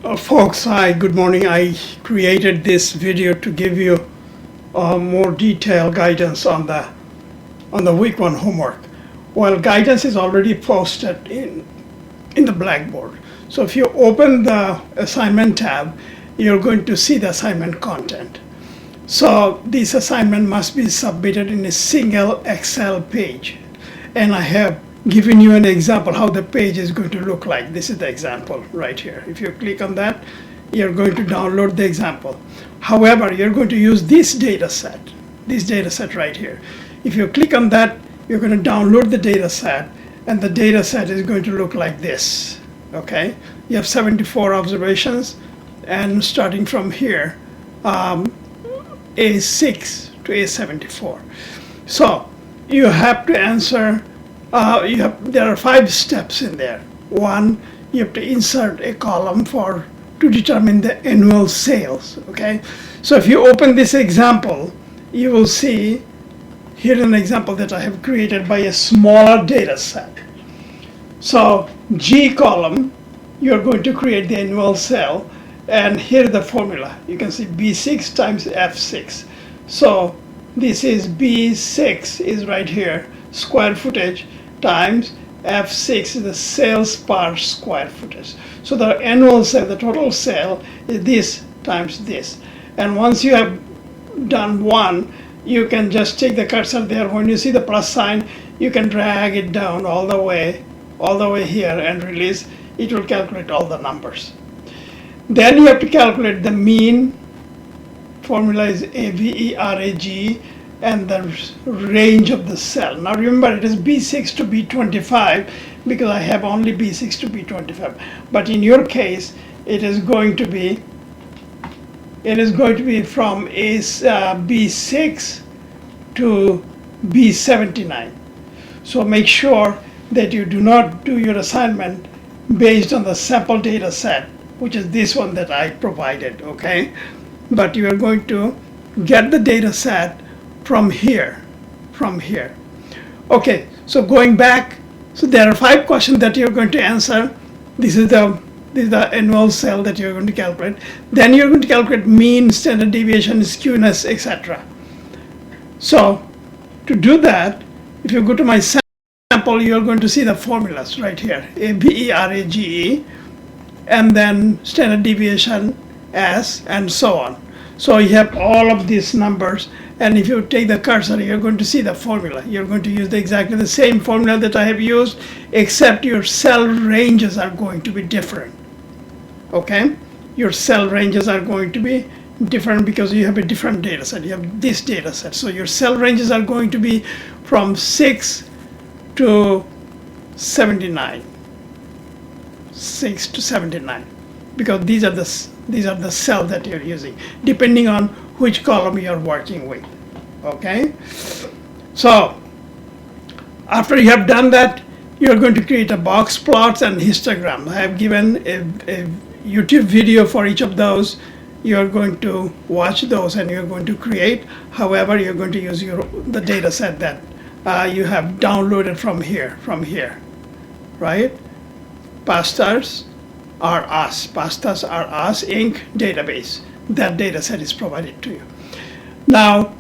Folks, hi, good morning. I created this video to give you more detailed guidance on the week 1 homework. Well, guidance is already posted in the Blackboard. So if you open the assignment tab, you're going to see the assignment content. So this assignment must be submitted in a single Excel page. And I have given you an example how the page is going to look like. This is the example right here. If you click on that, you're going to download the example. However, you're going to use this data set right here. If you click on that, you're going to download the data set, and the data set is going to look like this. Okay, you have 74 observations, and starting from here, A6 to A74. So you have to answer. There are 5 steps in there. 1, you have to insert a column to determine the annual sales. Okay, so if you open this example, you will see here an example that I have created by a smaller data set. So G column, you're going to create the annual sale, and here the formula. You can see B6 times F6. So this is B6 is right here, square footage, times F6 is the sales per square footage. So the annual sale, the total sale, is this times this. And once you have done 1, you can just take the cursor there. When you see the plus sign, you can drag it down all the way here and release. It will calculate all the numbers. Then you have to calculate the mean. Formula is AVERAG, and the range of the cell. Now remember, it is B6 to B25 because I have only B6 to B25. But in your case, it is going to be from B6 to B79. So make sure that you do not do your assignment based on the sample data set, which is this one that I provided, okay? But you are going to get the data set from here. Okay, so going back, so there are 5 questions that you're going to answer. This is the annual sale that you're going to calculate. Then you're going to calculate mean, standard deviation, skewness, etc. So to do that, if you go to my sample, you're going to see the formulas right here, AVERAGE, and then standard deviation, S, and so on. So you have all of these numbers, and if you take the cursor, you're going to see the formula. You're going to use exactly the same formula that I have used, except your cell ranges are going to be different. Okay? Your cell ranges are going to be different because you have a different data set. You have this data set. So your cell ranges are going to be from 6 to 79. 6 to 79. Because these are the cells that you're using, depending on which column you're working with. Okay, so after you have done that, you're going to create a box plots and histogram. I have given a YouTube video for each of those. You're going to watch those and you're going to create. However, you're going to use the data set that you have downloaded from here, right? Pastas are us Inc. database. That data set is provided to you. Now,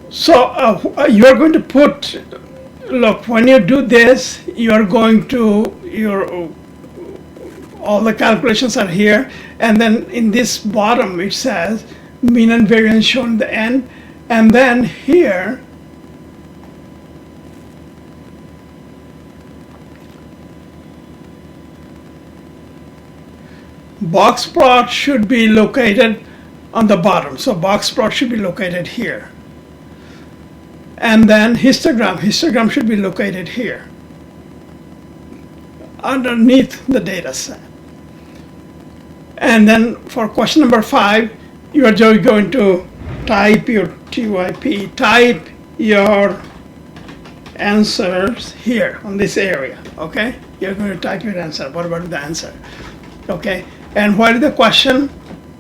so you are going to put, look, when you do this, you are going to, all the calculations are here, and then in this bottom it says mean and variance shown in the end, and then here box plot should be located on the bottom. So box plot should be located here. And then histogram should be located here, underneath the data set. And then for question number 5, you are just going to type your TYP, type your answers here on this area, okay? You're going to type your answer. What about the answer? Okay, and what is the question?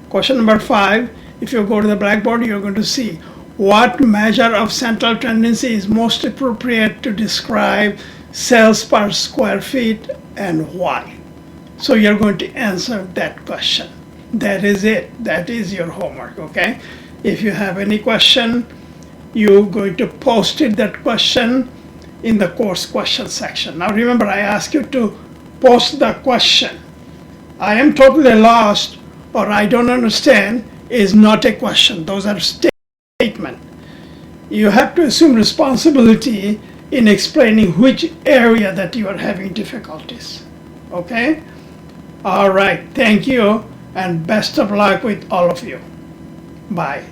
Question number 5, if you go to the Blackboard, you're going to see what measure of central tendency is most appropriate to describe sales per square feet and why. So you're going to answer that question. That is it. That is your homework, okay? If you have any question, you're going to post it, that question, in the course question section. Now remember, I ask you to post the question. I am totally lost or I don't understand is not a question. Those are statements. You have to assume responsibility in explaining which area that you are having difficulties. Okay? All right. Thank you and best of luck with all of you. Bye.